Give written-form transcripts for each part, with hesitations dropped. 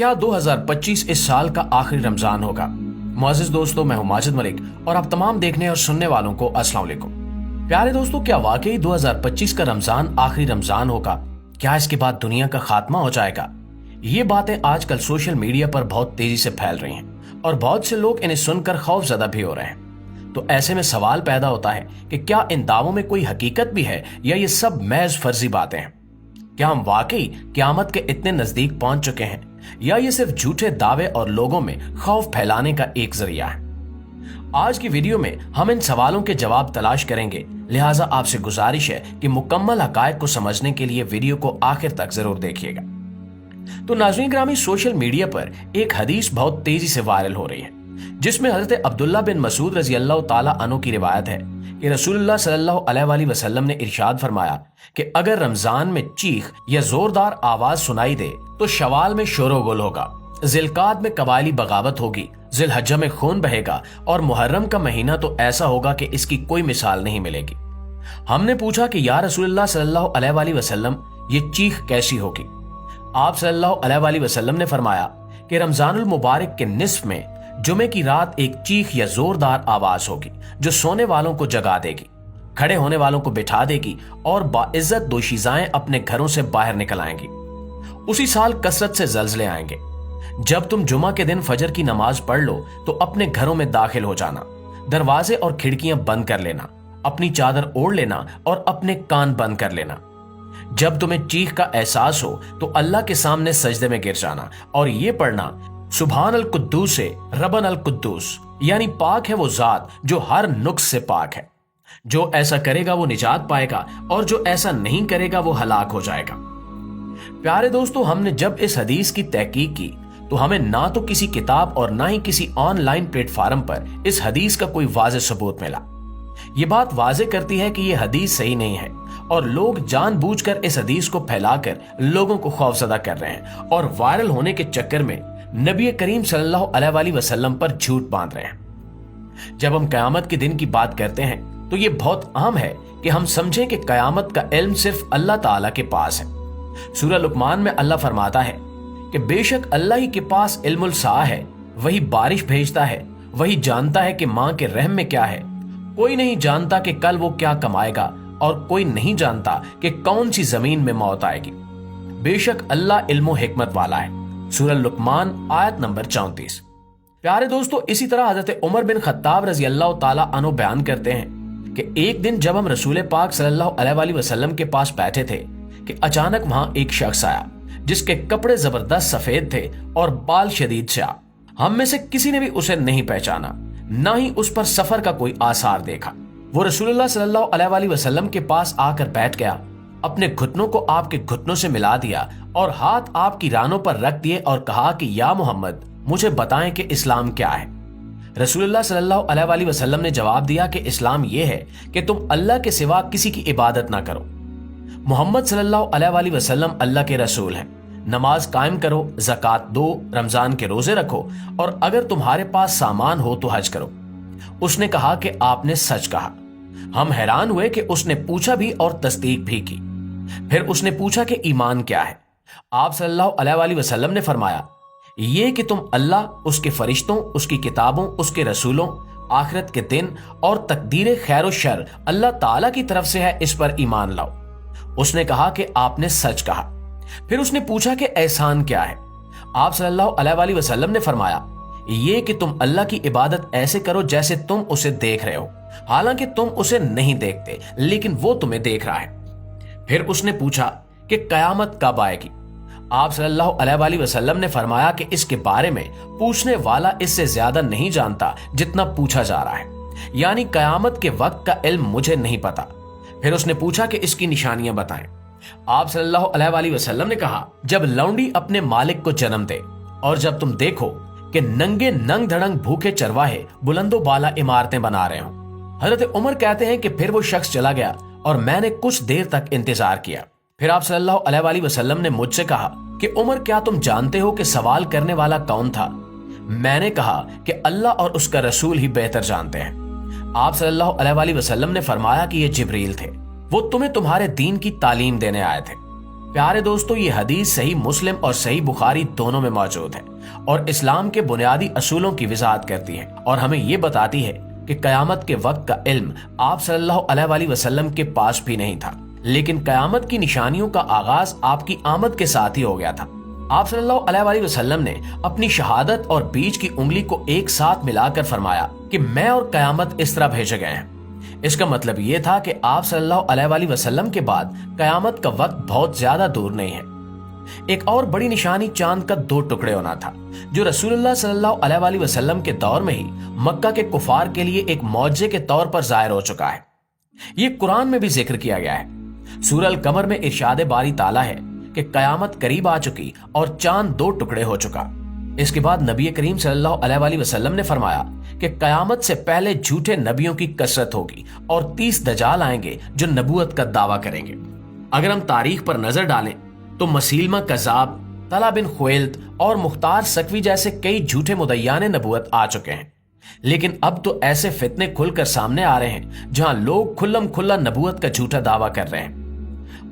क्या 2025 इस साल का आखिरी रमजान होगा? मुअज़्ज़िज़ दोस्तों, मैं हूं माजिद मलिक और आप तमाम देखने और सुनने वालों को अस्सलाम वालेकुम। प्यारे दोस्तों, क्या वाकई 2025 का रमजान आखिरी रमजान होगा? क्या इसके बाद दुनिया का खात्मा हो जाएगा? ये बातें आजकल सोशल मीडिया पर बहुत तेजी से फैल रही हैं और बहुत से लोग इन्हें सुनकर खौफजदा भी हो रहे हैं। तो ऐसे में सवाल पैदा होता है कि क्या इन दावों में कोई हकीकत भी है या ये सब महज फर्जी बातें हैं? क्या हम वाकई क़यामत के इतने नजदीक पहुंच चुके हैं या ये सिर्फ झूठे दावे और लोगों में खौफ फैलाने का एक जरिया है? आज की वीडियो में हम इन सवालों के जवाब तलाश करेंगे, लिहाजा आपसे गुजारिश है कि मुकम्मल हकायक को समझने के लिए वीडियो को आखिर तक जरूर देखिएगा। तो नाज़रीन ग्रामी, सोशल मीडिया पर एक हदीस बहुत तेजी से वायरल हो रही है, जिसमें हजरत अब्दुल्ला बिन मसूद रजी अल्लाह ताला अन्हु की रिवायत है कि रसूलुल्लाह सल्लल्लाहु अलैहि वसल्लम ने इरशाद फरमाया कि अगर रमजान में चीख या जोरदार आवाज सुनाई दे तो शवाल में शोरोगुल होगा, जिलकाद में कबायली बगावत होगी, जिलहज्जा में खून बहेगा और मुहर्रम का महीना तो ऐसा होगा कि इसकी कोई मिसाल नहीं मिलेगी। हमने पूछा कि या रसूलुल्लाह सल्लल्लाहु अलैहि वसल्लम, ये चीख कैसी होगी? आप सल्लल्लाहु अलैहि वसल्लम ने फरमाया कि रमजानुल मुबारक के निस्फ में जुमे की रात एक चीख या जोरदार आवाज होगी जो सोने वालों को जगा देगी, खड़े होने वालों को बिठा देगी और बाइज्जत दोशीज़ाएं अपने घरों से बाहर निकल आएंगी। उसी साल कसरत से ज़लज़ले आएंगे। जब तुम जुमा के दिन फजर की नमाज पढ़ लो तो अपने घरों में दाखिल हो जाना, दरवाजे और खिड़कियां बंद कर लेना, अपनी चादर ओढ़ लेना और अपने कान बंद कर लेना। जब तुम्हें चीख का एहसास हो तो अल्लाह के सामने सजदे में गिर जाना और ये पढ़ना, सुभान अल कुद्दूस से रबन अल कुद्दूस, यानी पाक है वो जात जो हर नुक्स से पाक है। जो ऐसा करेगा वो निजात पाएगा और जो ऐसा नहीं करेगा वो हलाक हो जाएगा। प्यारे दोस्तों, हमने जब इस हदीस की तहकीक की तो हमें ना तो किसी किताब और ना ही किसी ऑनलाइन प्लेटफॉर्म पर इस हदीस का कोई वाज़ेह सबूत मिला। ये बात वाज़ेह करती है कि यह हदीस सही नहीं है और लोग जानबूझकर इस हदीस को फैलाकर लोगों को खौफजदा कर रहे हैं और वायरल होने के चक्कर में नबी करीम सल्लल्लाहु अलैहि वसल्लम पर झूठ बांध रहे हैं। जब हम कयामत के दिन की बात करते हैं तो ये बहुत अहम है कि हम समझें कि कयामत का इल्म सिर्फ अल्लाह ताला के पास है। सूरह लुकमान में अल्लाह फरमाता है कि बेशक अल्लाह ही के पास इल्मुल साअ है, वही बारिश भेजता है, वही जानता है कि माँ के रहम में क्या है। कोई नहीं जानता कि कल वो क्या कमाएगा और कोई नहीं जानता कि कौन सी जमीन में मौत आएगी। बेशक अल्लाह इल्मो हिकमत वाला है। सूरह लुकमान आयत नंबर 34। प्यारे दोस्तों, इसी तरह हजरत उमर बिन खत्ताब रजी अल्लाह ताला अन्हु बयान करते हैं कि एक दिन जब हम रसूल पाक सल्लल्लाहु अलैहि वसल्लम के पास बैठे थे कि अचानक वहां एक शख्स आया जिसके कपड़े जबरदस्त सफेद थे और बाल शदीद स्याह। हम में से किसी ने भी उसे नहीं पहचाना, ना ही उस पर सफर का कोई आसार देखा। वो रसूलुल्लाह सल्लल्लाहु अलैहि वसल्लम के पास आकर बैठ गया, अपने घुटनों को आपके घुटनों से मिला दिया और हाथ आपकी रानों पर रख दिए और कहा कि या मोहम्मद, मुझे बताएं कि इस्लाम क्या है। रसूलुल्लाह सल्लल्लाहु अलैहि वसल्लम ने जवाब दिया कि इस्लाम यह है कि तुम अल्लाह के सिवा किसी की इबादत ना करो। मोहम्मद सल्लल्लाहु अलैहि वसल्लम अल्लाह के रसूल हैं। नमाज कायम करो, ज़कात दो, रमजान के रोजे रखो और अगर तुम्हारे पास सामान हो तो हज करो। उसने कहा कि आपने सच कहा। हम हैरान हुए कि उसने पूछा भी और तस्दीक भी की। फिर उसने पूछा कि ईमान क्या है? आप सल्लल्लाहु अलैहि वसल्लम ने फरमाया, ये कि तुम अल्लाह, उसके फरिश्तों, उसकी किताबों, उसके रसूलों, आखिरत के दिन और तकदीर खैर और शर अल्लाह ताला की तरफ से है, इस पर ईमान लाओ। उसने कहा कि आपने सच कहा। फिर उसने पूछा कि एहसान क्या है? आप सल्लल्लाहु अलैहि वसल्लम ने फरमाया, ये कि तुम अल्लाह की इबादत ऐसे करो जैसे तुम उसे देख रहे हो, हालांकि तुम उसे नहीं देखते लेकिन वो तुम्हें देख रहा है। फिर उसने पूछा कि कयामत कब आएगी? आप सल्लल्लाहु अलैहि वसल्लम ने फरमाया कि इसके बारे में पूछने वाला इससे ज्यादा नहीं जानता जितना पूछा जा रहा है, यानी कयामत के वक्त का इल्म मुझे नहीं पता। फिर उसने पूछा कि इसकी निशानियां बताएं। आप सल्लल्लाहु अलैहि वसल्लम ने कहा, जब लौंडी अपने मालिक को जन्म दे और जब तुम देखो कि नंगे नंग धड़ंग भूखे चरवाहे बुलंदो बाला इमारतें बना रहे हों। हजरत उमर कहते हैं कि फिर वो शख्स चला गया और मैंने कुछ देर तक इंतजार किया। फिर आप सल्लल्लाहु अलैहि वसल्लम ने मुझसे कहा कि उमर, क्या तुम जानते हो कि सवाल करने वाला कौन था? मैंने कहा कि अल्लाह और उसका रसूल ही बेहतर जानते हैं। आप सल्लल्लाहु अलैहि वसल्लम ने फरमाया कि ये जिब्रील थे, वो तुम्हें तुम्हारे दीन की तालीम देने आए थे। प्यारे दोस्तों, ये हदीस सही मुस्लिम और सही बुखारी दोनों में मौजूद है और इस्लाम के बुनियादी असूलों की वजाहत करती है और हमें ये बताती है कि कयामत के वक्त का इल्म आप सल्लल्लाहु अलैहि वसल्लम के पास भी नहीं था, लेकिन कयामत की निशानियों का आगाज आपकी आमद के साथ ही हो गया था। आप सल्लल्लाहु अलैहि वसल्लम ने अपनी शहादत और बीच की उंगली को एक साथ मिलाकर फरमाया कि मैं और कयामत इस तरह भेजे गए हैं। इसका मतलब ये था कि आप सल्लल्लाहु अलैहि वसल्लम के बाद कयामत का वक्त बहुत ज्यादा दूर नहीं है। एक और बड़ी निशानी चांद का 2 टुकड़े होना था, जो रसूलुल्लाह सल्लल्लाहु अलैहि वसल्लम के दौर में ही मक्का के कुफार के लिए एक मौजे के तौर पर जाहिर हो चुका है। ये कुरान में भी जिक्र किया गया है। सूरह अल कमर में इरशाद बारी ताला है कि कयामत करीब आ चुकी और चांद 2 टुकड़े हो चुका। इसके बाद नबी करीम सल्लल्लाहु अलैहि वसल्लम ने फरमाया कि कयामत से पहले झूठे नबियों की कसरत होगी और 30 दजाल आएंगे जो नबूवत का दावा करेंगे। अगर हम तारीख पर नजर डालें तो मसीलमा कज़ाब, तला बिन खुवैलिद और मुख्तार सकवी जैसे कई झूठे मुदय्याने नबूवत आ चुके हैं, लेकिन अब तो ऐसे फितने खुलकर सामने आ रहे हैं जहां लोग खुल्लम खुल्ला नबूवत का झूठा दावा कर रहे हैं।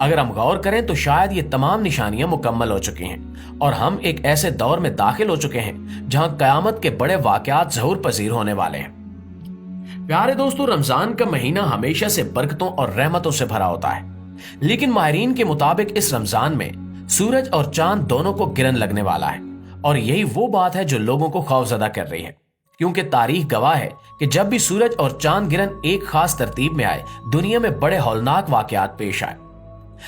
अगर हम गौर करें तो शायद ये तमाम निशानियां मुकम्मल हो चुकी हैं और हम एक ऐसे दौर में दाखिल हो चुके हैं जहां कयामत के बड़े वाकयात ज़हूर पजीर होने वाले हैं। प्यारे दोस्तों, रमजान का महीना हमेशा से बरकतों और रहमतों से भरा होता है, लेकिन माहिरीन के मुताबिक इस रमजान में सूरज और चांद दोनों को गिरन लगने वाला है और यही वो बात है जो लोगों को खौफजदा कर रही है, क्योंकि तारीख गवाह है कि जब भी सूरज और चांद गिरन एक खास तरतीब में आए, दुनिया में बड़े हौलनाक वाकयात पेश आए।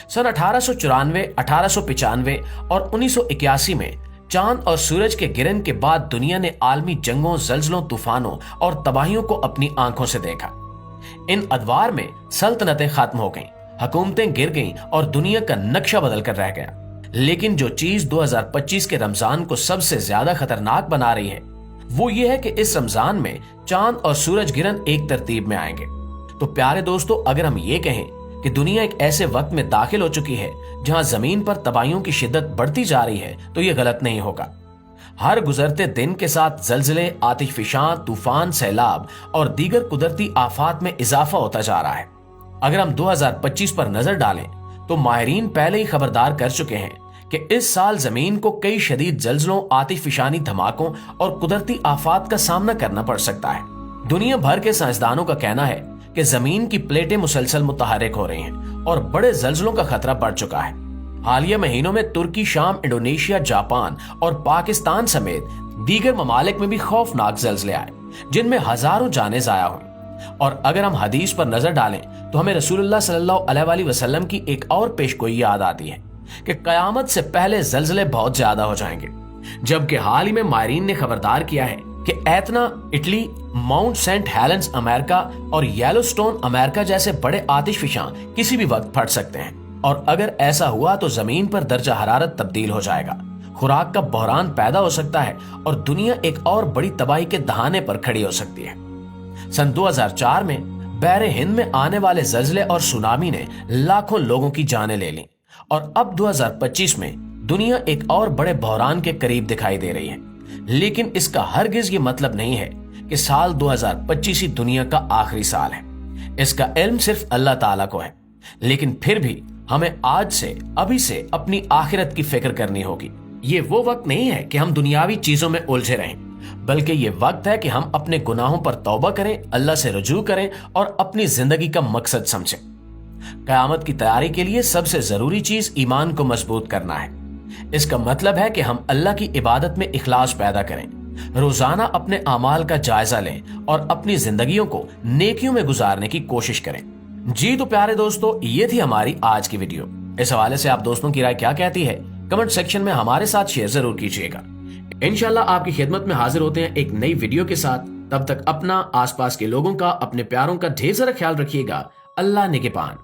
सन 1894, 1895 और 1981 में चांद और सूरज के गिरन के बाद दुनिया ने आलमी जंगों, जल्जलों, तूफानों और तबाहियों को अपनी आंखों से देखा। इन अदवार में सल्तनतें खत्म हो गईं, हुकूमतें गिर गईं और दुनिया का नक्शा बदल कर रह गया। लेकिन जो चीज 2025 के रमजान को सबसे ज्यादा खतरनाक बना रही है वो ये है कि इस रमजान में चांद और सूरज गिरन एक तरतीब में आएंगे। तो प्यारे दोस्तों, अगर हम ये कहें कि दुनिया एक ऐसे वक्त में दाखिल हो चुकी है जहां जमीन पर तबाहियों की शिद्दत बढ़ती जा रही है, तो यह गलत नहीं होगा। हर गुजरते दिन के साथ जल्जले, आतिशफिशां, तूफान, सैलाब और दीगर कुदरती आफात में इजाफा होता जा रहा है। अगर हम 2025 पर नजर डालें तो माहिरीन पहले ही खबरदार कर चुके हैं कि इस साल जमीन को कई शदीद जल्जलों, आतिशफिशानी धमाकों और कुदरती आफात का सामना करना पड़ सकता है। दुनिया भर के साइंसदानों का कहना है कि जमीन की प्लेटें मुसलसल मुतहरिक हो रही हैं और बड़े जल्जलों का खतरा बढ़ चुका है। हालिया महीनों में तुर्की, शाम, इंडोनेशिया, जापान और पाकिस्तान समेत दीगर ममालिक में भी खौफनाक जल्जले आए, जिनमें हजारों जानें जाया हुई। और अगर हम हदीस पर नजर डालें तो हमें रसूलुल्लाह सल्लल्लाहु अलैहि वसल्लम की एक और पेशगोई याद आती है कि कयामत से पहले जल्जले बहुत ज्यादा हो जाएंगे, जबकि हाल ही में माहिरीन ने खबरदार किया है कि Etna Italy, Mount Saint Helens America और येलोस्टोन अमेरिका जैसे बड़े आतिशफिशां किसी भी वक्त फट सकते हैं और अगर ऐसा हुआ तो जमीन पर दर्जा हरारत तब्दील हो जाएगा, खुराक का बहरान पैदा हो सकता है और दुनिया एक और बड़ी तबाही के दहाने पर खड़ी हो सकती है। सन 2004 में बहरे हिंद में आने वाले जल्जले और सुनामी ने लाखों लोगों की जानें ले ली और अब 2025 में दुनिया एक और बड़े बहरान के करीब दिखाई दे रही है। लेकिन इसका हरगिज ये मतलब नहीं है कि साल 2025 ही दुनिया का आखिरी साल है। इसका इल्म सिर्फ अल्लाह ताला को है, लेकिन फिर भी हमें आज से, अभी से अपनी आखिरत की फिक्र करनी होगी। ये वो वक्त नहीं है कि हम दुनियावी चीजों में उलझे रहें, बल्कि ये वक्त है कि हम अपने गुनाहों पर तौबा करें, अल्लाह से रुजू करें और अपनी जिंदगी का मकसद समझें। कयामत की तैयारी के लिए सबसे जरूरी चीज ईमान को मजबूत करना है। इसका मतलब है कि हम अल्लाह की इबादत में इखलास पैदा करें, रोजाना अपने अमाल का जायजा लें और अपनी जिंदगियों को नेकियों में गुजारने की कोशिश करें। जी तो प्यारे दोस्तों, ये थी हमारी आज की वीडियो। इस हवाले से आप दोस्तों की राय क्या कहती है कमेंट सेक्शन में हमारे साथ शेयर जरूर कीजिएगा। इंशाल्लाह आपकी खिदमत में हाजिर होते हैं एक नई वीडियो के साथ। तब तक अपना, आसपास के लोगों का, अपने प्यारों का ढेर सारा ख्याल रखिएगा। अल्लाह निगहबान।